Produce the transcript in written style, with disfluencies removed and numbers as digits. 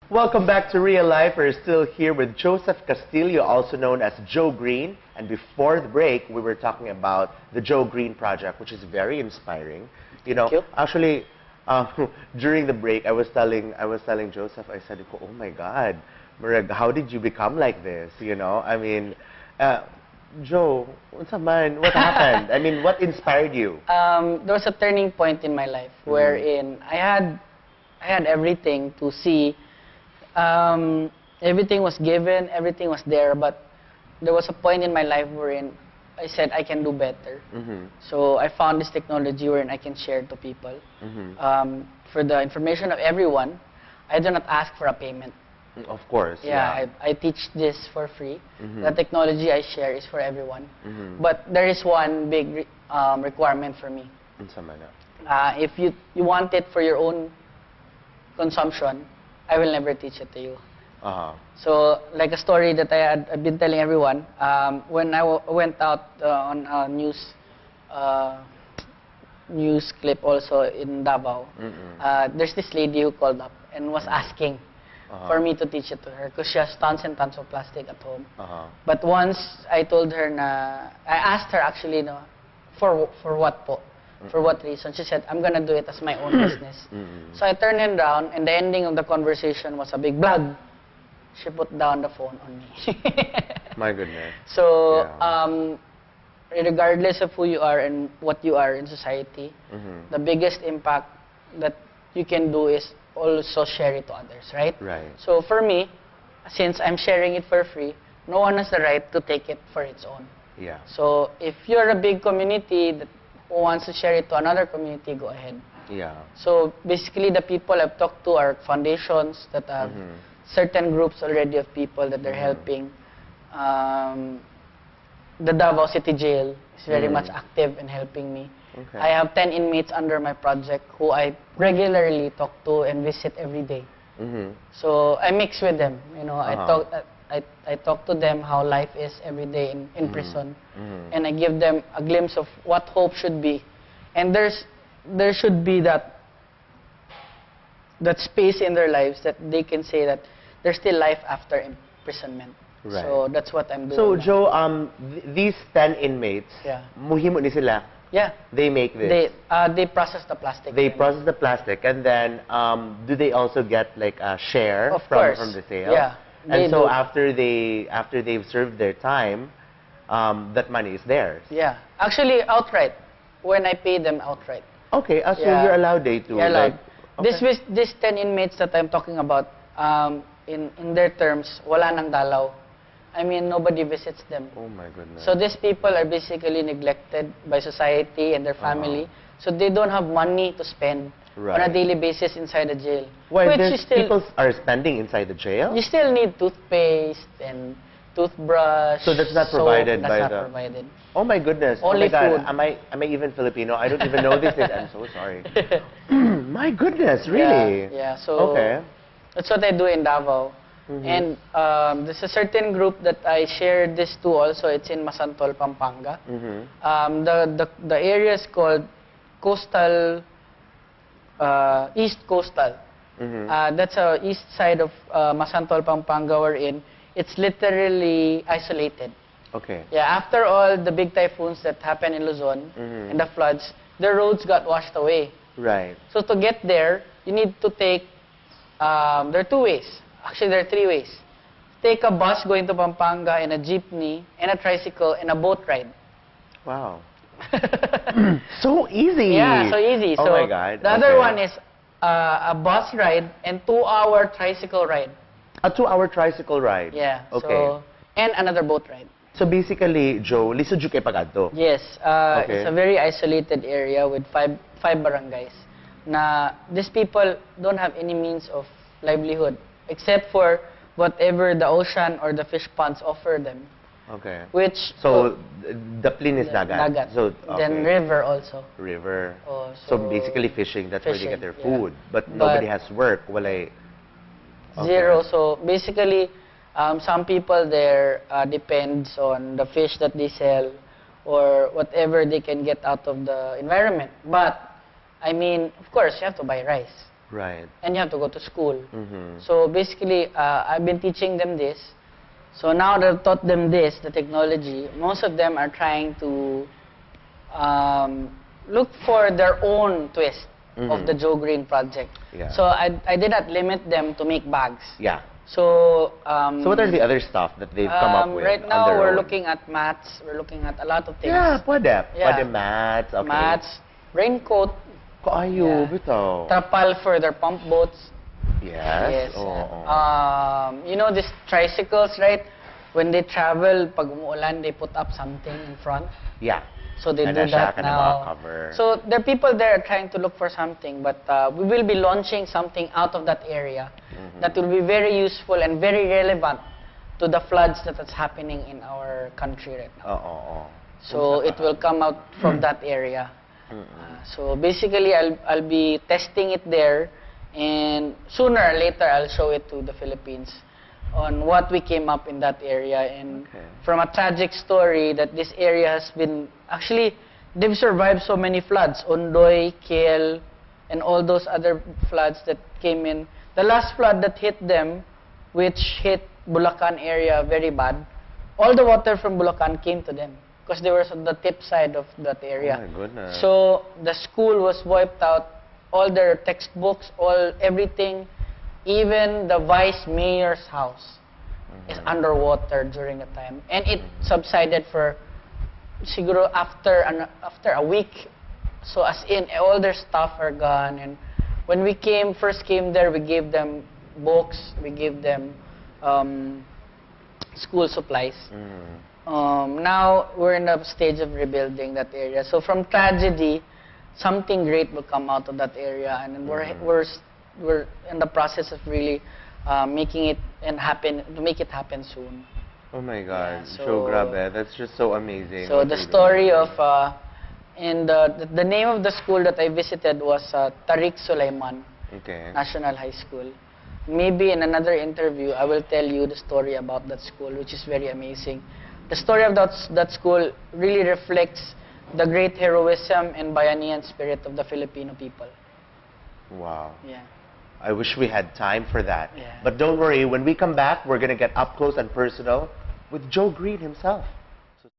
Welcome back to Real Life. We're still here with Joseph Castillo, also known as Joe Green. And before the break, we were talking about the Joe Green Project, which is very inspiring. You know, actually, during the break, I was telling Joseph, I said, "Oh my God, Marag, how did you become like this?" You know, I mean, Joe, what happened? I mean, what inspired you? There was a turning point in my life wherein I had everything to see. Everything was given, everything was there, but there was a point in my life wherein I said I can do better. So I found this technology wherein I can share to people. For the information of everyone, I do not ask for a payment. Of course. Yeah. I teach this for free. The technology I share is for everyone. But there is one big requirement for me. If you want it for your own consumption, I will never teach it to you. So, like a story that I've been telling everyone, when I went out on a news clip also in Davao, there's this lady who called up and was asking for me to teach it to her because she has tons and tons of plastic at home. But once I told her, I asked her actually, for what po? For what reason? She said, I'm going to do it as my own business. So I turned her down, and the ending of the conversation was a big blag. She put down the phone on me. My goodness. So, regardless of who you are and what you are in society, the biggest impact that you can do is also share it to others, right? Right. So for me, since I'm sharing it for free, no one has the right to take it for its own. Yeah. So if you're a big community that who wants to share it to another community, go ahead. Yeah. So basically, the people I've talked to are foundations that have certain groups already of people that they're helping. The Davao City Jail is very much active in helping me. Okay. I have 10 inmates under my project who I regularly talk to and visit every day. So I mix with them. You know, I talk to them how life is every day in prison, and I give them a glimpse of what hope should be. And there should be that space in their lives that they can say that there's still life after imprisonment. Right. So that's what I'm doing. So now. Joe, these 10 inmates, muhimo ni sila. Yeah. They make this. They process the plastic. They process the plastic, and then do they also get like a share from the sale? Yeah. And so after they've served their time, that money is theirs. Yeah. Actually, outright. When I pay them outright. Okay. So you're allowed to. You're allowed. Like, This 10 inmates that I'm talking about, in their terms, wala nang dalaw. I mean, nobody visits them. Oh my goodness. So these people are basically neglected by society and their family. So they don't have money to spend on a daily basis inside the jail. Why? People are spending inside the jail? You still need toothpaste and toothbrush. So that's not provided soap, by that's not provided. Oh my goodness. Only oh my God. food. Am I even Filipino? I don't even know this. I'm so sorry. My goodness, really? Yeah. So that's what I do in Davao. And there's a certain group that I share this to also. It's in Masantol, Pampanga. The area is called Coastal, East Coastal. That's a east side of Masantol, Pampanga we're in. It's literally isolated. Okay. Yeah, after all the big typhoons that happened in Luzon and the floods, the roads got washed away. Right. So to get there, you need to take, there are 2 ways. Actually, there are 3 ways. Take a bus going to Pampanga, and a jeepney, and a tricycle, and a boat ride. Wow. So easy. Yeah, so easy. Oh so my God. The other one is a bus ride and 2-hour tricycle ride. A 2-hour tricycle ride? Yeah. Okay. So, and another boat ride. So basically, Joe, lisod jud kay pagadto. Yes. It's a very isolated area with five barangays. Na these people don't have any means of livelihood except for whatever the ocean or the fish ponds offer them. Okay. Which the plin is dagat. So then river also. River. Oh, so basically fishing. That's where they get their food. But nobody has work. Walay. Zero. So basically, some people there depends on the fish that they sell or whatever they can get out of the environment. But I mean, of course, you have to buy rice. Right. And you have to go to school. So basically, I've been teaching them this. So now that I've taught them this, the technology, most of them are trying to look for their own twist of the Joe Green project. Yeah. So I did not limit them to make bags. Yeah. So so what are the other stuff that they've come up with? Right now, we're looking at mats. We're looking at a lot of things. Yeah, pwede. Pwede mats. Okay. Mats, raincoat. Kaayo, bitaw. Trapal for their pump boats. Yes. You know these tricycles, right? When they travel, pag umuulan, they put up something in front. Yeah. So they do that now. So there are people there trying to look for something, but we will be launching something out of that area that will be very useful and very relevant to the floods that is happening in our country right now. So it will come out from that area. So basically, I'll be testing it there, and sooner or later I'll show it to the Philippines on what we came up in that area, and from a tragic story that this area has been, actually, they've survived so many floods, Ondoy, Kiel, and all those other floods that came in. The last flood that hit them, which hit Bulacan area very bad, all the water from Bulacan came to them because they were on the tip side of that area. Oh my goodness. So the school was wiped out, all their textbooks, everything. Even the vice mayor's house is underwater during the time, and it subsided for siguro after a week. So as in all their stuff are gone, and when we first came there, we gave them books, we gave them school supplies. Now we're in the stage of rebuilding that area. So from tragedy, something great will come out of that area, and we're in the process of really making it happen, to make it happen soon. Oh my God, so grabe. That's just so amazing. So the story of, and the name of the school that I visited was Tariq Sulaiman National High School. Maybe in another interview, I will tell you the story about that school, which is very amazing. The story of that school really reflects the great heroism and bayanihan spirit of the Filipino people. Wow. Yeah. I wish we had time for that. Yeah. But don't worry, when we come back, we're going to get up close and personal with Joe Green himself.